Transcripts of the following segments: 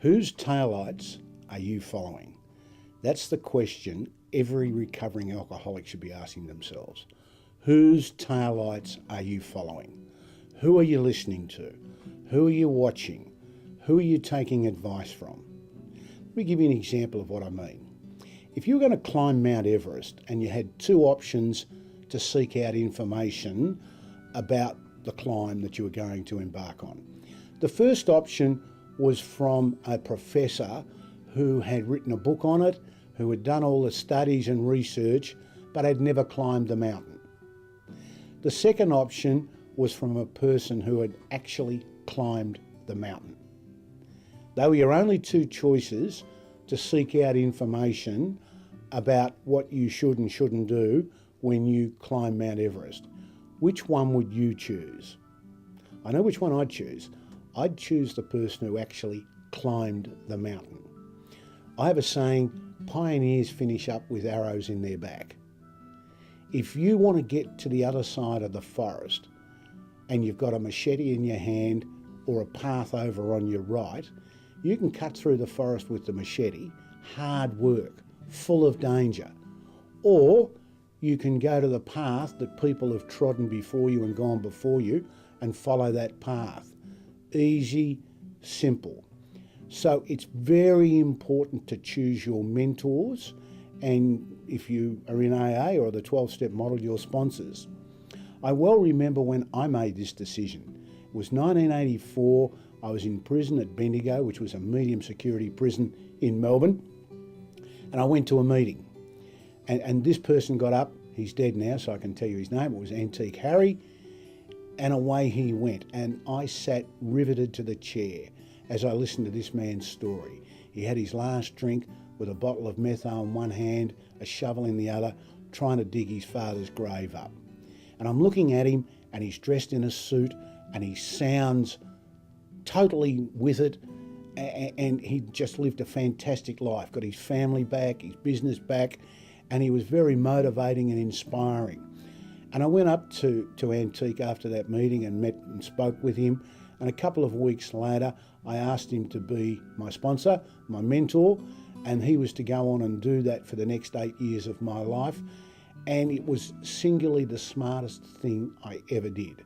Whose taillights are you following? That's the question every recovering alcoholic should be asking themselves. Whose taillights are you following? Who are you listening to? Who are you watching? Who are you taking advice from? Let me give you an example of what I mean. If you were going to climb Mount Everest and you had two options to seek out information about the climb that you were going to embark on. The first option was from a professor who had written a book on it, who had done all the studies and research, but had never climbed the mountain. The second option was from a person who had actually climbed the mountain. They were your only two choices to seek out information about what you should and shouldn't do when you climb Mount Everest. Which one would you choose? I know which one I'd choose. I'd choose the person who actually climbed the mountain. I have a saying, pioneers finish up with arrows in their back. If you want to get to the other side of the forest and you've got a machete in your hand or a path over on your right, you can cut through the forest with the machete, hard work, full of danger. Or you can go to the path that people have trodden before you and gone before you and follow that path. Easy, simple. So it's very important to choose your mentors, and if you are in AA or the 12-step model, your sponsors. I well remember when I made this decision. It was 1984. I was in prison at Bendigo, which was a medium security prison in Melbourne, and I went to a meeting. And this person got up, he's dead now, so I can tell you his name, it was Antique Harry, and away he went. And I sat riveted to the chair as I listened to this man's story. He had his last drink with a bottle of methyl in one hand, a shovel in the other, trying to dig his father's grave up. And I'm looking at him, and he's dressed in a suit, and he sounds totally with it, and he just lived a fantastic life, got his family back, his business back, and he was very motivating and inspiring. And I went up to Antique after that meeting and met and spoke with him, and a couple of weeks later I asked him to be my sponsor, my mentor, and he was to go on and do that for the next 8 years of my life. And it was singularly the smartest thing I ever did,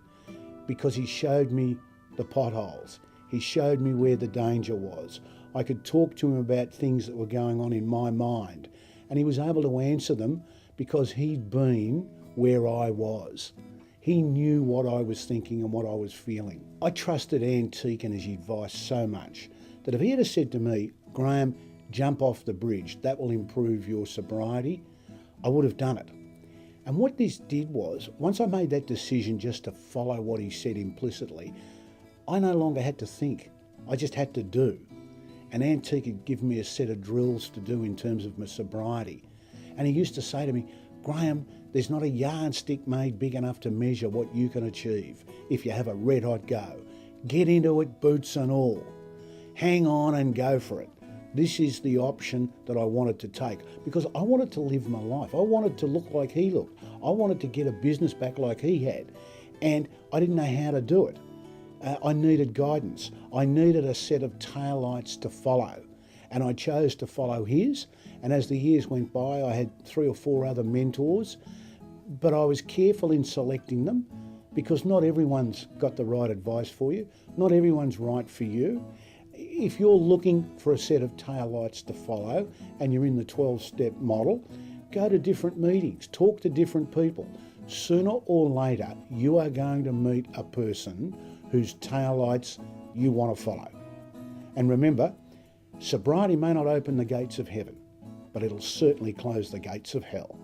because he showed me the potholes. He showed me where the danger was. I could talk to him about things that were going on in my mind, and he was able to answer them because he'd been where I was. He knew what I was thinking and what I was feeling. I trusted Antique and his advice so much that if he had said to me, Graham, jump off the bridge, that will improve your sobriety, I would have done it. And what this did was, once I made that decision just to follow what he said implicitly, I no longer had to think. I just had to do. And Antique had given me a set of drills to do in terms of my sobriety. And he used to say to me, Graham, there's not a yardstick made big enough to measure what you can achieve if you have a red hot go. Get into it, boots and all. Hang on and go for it. This is the option that I wanted to take because I wanted to live my life. I wanted to look like he looked. I wanted to get a business back like he had. And I didn't know how to do it. I needed guidance. I needed a set of taillights to follow. And I chose to follow his. And as the years went by, I had 3 or 4 other mentors. But I was careful in selecting them because not everyone's got the right advice for you. Not everyone's right for you. If you're looking for a set of taillights to follow and you're in the 12-step model, go to different meetings, talk to different people. Sooner or later, you are going to meet a person whose taillights you want to follow. And remember, sobriety may not open the gates of heaven, but it'll certainly close the gates of hell.